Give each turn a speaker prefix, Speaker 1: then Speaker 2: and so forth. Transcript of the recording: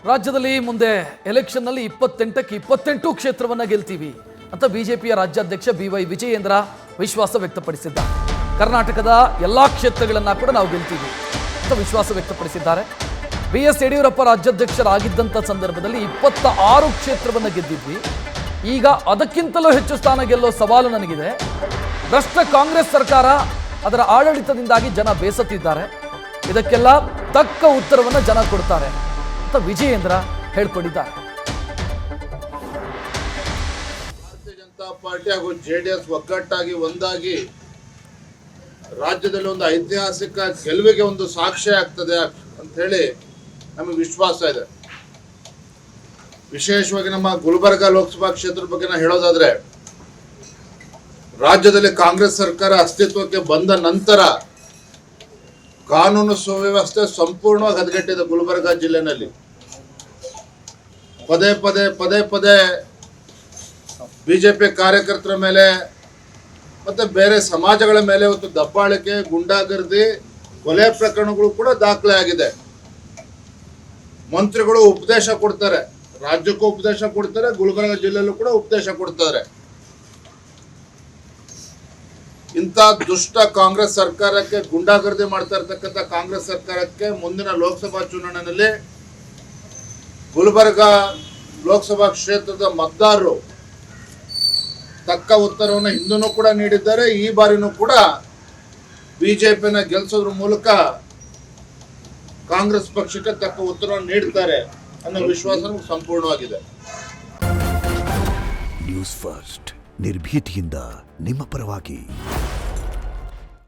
Speaker 1: ರಾಜ್ಯದಲ್ಲಿ ಮುಂದೆ ಎಲೆಕ್ಷನ್ನಲ್ಲಿ 28ಕ್ಕೆ 28 ಕ್ಷೇತ್ರವನ್ನು ಗೆಲ್ತೀವಿ ಅಂತ ಬಿಜೆಪಿಯ ರಾಜ್ಯಾಧ್ಯಕ್ಷ BY ವಿಜಯೇಂದ್ರ ವಿಶ್ವಾಸ ವ್ಯಕ್ತಪಡಿಸಿದ್ದಾರೆ. ಕರ್ನಾಟಕದ ಎಲ್ಲ ಕ್ಷೇತ್ರಗಳನ್ನು ಕೂಡ ನಾವು ಗೆಲ್ತೀವಿ ಅಂತ ವಿಶ್ವಾಸ ವ್ಯಕ್ತಪಡಿಸಿದ್ದಾರೆ. BS ಯಡಿಯೂರಪ್ಪ ರಾಜ್ಯಾಧ್ಯಕ್ಷರಾಗಿದ್ದಂಥ ಸಂದರ್ಭದಲ್ಲಿ 26 ಕ್ಷೇತ್ರವನ್ನು ಗೆದ್ದಿದ್ವಿ. ಈಗ ಅದಕ್ಕಿಂತಲೂ ಹೆಚ್ಚು ಸ್ಥಾನ ಗೆಲ್ಲೋ ಸವಾಲು ನನಗಿದೆ. ಭ್ರಷ್ಟ ಕಾಂಗ್ರೆಸ್ ಸರ್ಕಾರ ಅದರ ಆಡಳಿತದಿಂದಾಗಿ ಜನ ಬೇಸತ್ತಿದ್ದಾರೆ. ಇದಕ್ಕೆಲ್ಲ ತಕ್ಕ ಉತ್ತರವನ್ನು ಜನ ಕೊಡ್ತಾರೆ ಅಂತ ವಿಜಯೇಂದ್ರ ಹೇಳ್ಕೊಂಡಿದ್ದಾರೆ.
Speaker 2: ಭಾರತೀಯ ಜನತಾ ಪಾರ್ಟಿ ಹಾಗೂ JDS ಒಗ್ಗಟ್ಟಾಗಿ ಒಂದಾಗಿ ರಾಜ್ಯದಲ್ಲಿ ಒಂದು ಐತಿಹಾಸಿಕ ಗೆಲುವಿಗೆ ಒಂದು ಸಾಕ್ಷ್ಯ ಆಗ್ತದೆ ಅಂತ ಹೇಳಿ ನಮಗೆ ವಿಶ್ವಾಸ ಇದೆ. ವಿಶೇಷವಾಗಿ ನಮ್ಮ ಗುಲ್ಬರ್ಗ ಲೋಕಸಭಾ ಕ್ಷೇತ್ರದ ಬಗ್ಗೆ ನಾವು ಹೇಳೋದಾದ್ರೆ, ರಾಜ್ಯದಲ್ಲಿ ಕಾಂಗ್ರೆಸ್ ಸರ್ಕಾರ ಅಸ್ತಿತ್ವಕ್ಕೆ ಬಂದ ನಂತರ ಕಾನೂನು ಸುವ್ಯವಸ್ಥೆ ಸಂಪೂರ್ಣವಾಗಿ ಹದಗೆಟ್ಟಿದೆ. ಗುಲ್ಬರ್ಗ ಜಿಲ್ಲೆನಲ್ಲಿ ಪದೇ ಪದೇ ಬಿಜೆಪಿ ಕಾರ್ಯಕರ್ತರ ಮೇಲೆ ಮತ್ತೆ ಬೇರೆ ಸಮಾಜಗಳ ಮೇಲೆ ಇವತ್ತು ದಬ್ಬಾಳಿಕೆ, ಗುಂಡಾಗರ್ದಿ, ಕೊಲೆ ಪ್ರಕರಣಗಳು ಕೂಡ ದಾಖಲೆ ಆಗಿದೆ. ಮಂತ್ರಿಗಳು ಉಪದೇಶ ಕೊಡ್ತಾರೆ, ರಾಜ್ಯಕ್ಕೂ ಉಪದೇಶ ಕೊಡ್ತಾರೆ, ಗುಲ್ಬರ್ಗ ಜಿಲ್ಲೆಯಲ್ಲೂ ಕೂಡ ಉಪದೇಶ ಕೊಡ್ತಾರೆ. ಇಂಥ ದುಷ್ಟ ಕಾಂಗ್ರೆಸ್ ಸರ್ಕಾರಕ್ಕೆ, ಗುಂಡಾಗರ್ದಿ ಮಾಡ್ತಾ ಇರ್ತಕ್ಕಂಥ ಕಾಂಗ್ರೆಸ್ ಸರ್ಕಾರಕ್ಕೆ ಮುಂದಿನ ಲೋಕಸಭಾ ಚುನಾವಣೆಯಲ್ಲಿ ಗುಲ್ಬರ್ಗ ಲೋಕಸಭಾ ಕ್ಷೇತ್ರದ ಮತದಾರರು ತಕ್ಕ ಉತ್ತರವನ್ನು ಹಿಂದೂ ಕೂಡ ನೀಡಿದ್ದಾರೆ. ಈ ಬಾರಿನೂ ಕೂಡ ಬಿಜೆಪಿನ ಗೆಲ್ಲಿಸೋದ್ರ ಮೂಲಕ ಕಾಂಗ್ರೆಸ್ ಪಕ್ಷಕ್ಕೆ ತಕ್ಕ ಉತ್ತರವನ್ನು ನೀಡ್ತಾರೆ ಅನ್ನೋ ವಿಶ್ವಾಸ ನಮಗೆ ಸಂಪೂರ್ಣವಾಗಿದೆ.
Speaker 3: ನ್ಯೂಸ್ ಫಸ್ಟ್ ನಿರ್ಭೀತಿಯಿಂದ ನಿಮ್ಮ ಪರವಾಗಿ.